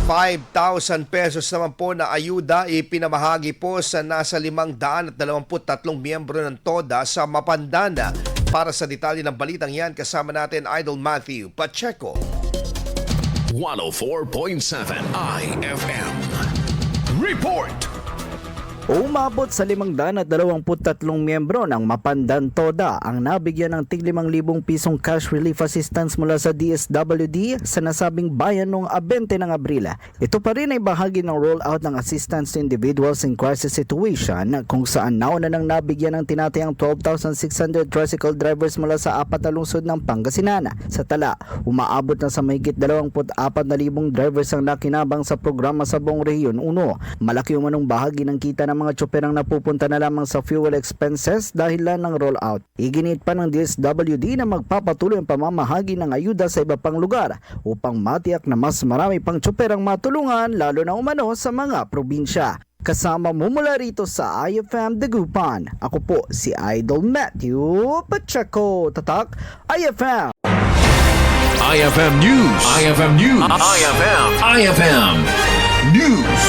5,000 pesos naman po na ayuda ipinamahagi po sa nasa 523 miyembro ng TODA sa Mapandan. Para sa detalye ng balitang yan, kasama natin Idol Matthew Pacheco. 104.7 IFM Report. Umabot sa 523 miyembro ng Mapandan TODA ang nabigyan ng tig 5,000 pisong cash relief assistance mula sa DSWD sa nasabing bayan noong 20 ng Abril. Ito pa rin ay bahagi ng rollout ng assistance to individuals in crisis situation kung saan nauna nang nabigyan ng tinatayang 12,600 tricycle drivers mula sa 4 na lungsod ng Pangasinan. Sa tala, umaabot na sa mahigit 24,000 drivers ang nakinabang sa programa sa buong rehiyon 1. Malaki umanong bahagi ng kita ng mga tsoper ang napupunta na lamang sa fuel expenses dahil lang ng rollout. Iginit pa ng DSWD na magpapatuloy ang pamamahagi ng ayuda sa iba pang lugar upang matiyak na mas marami pang tsoper ang matulungan lalo na umano sa mga probinsya. Kasama mo mula rito sa IFM Dagupan. Ako po si Idol Matthew Pacheco. Tatak IFM. IFM News. IFM News. IFM News.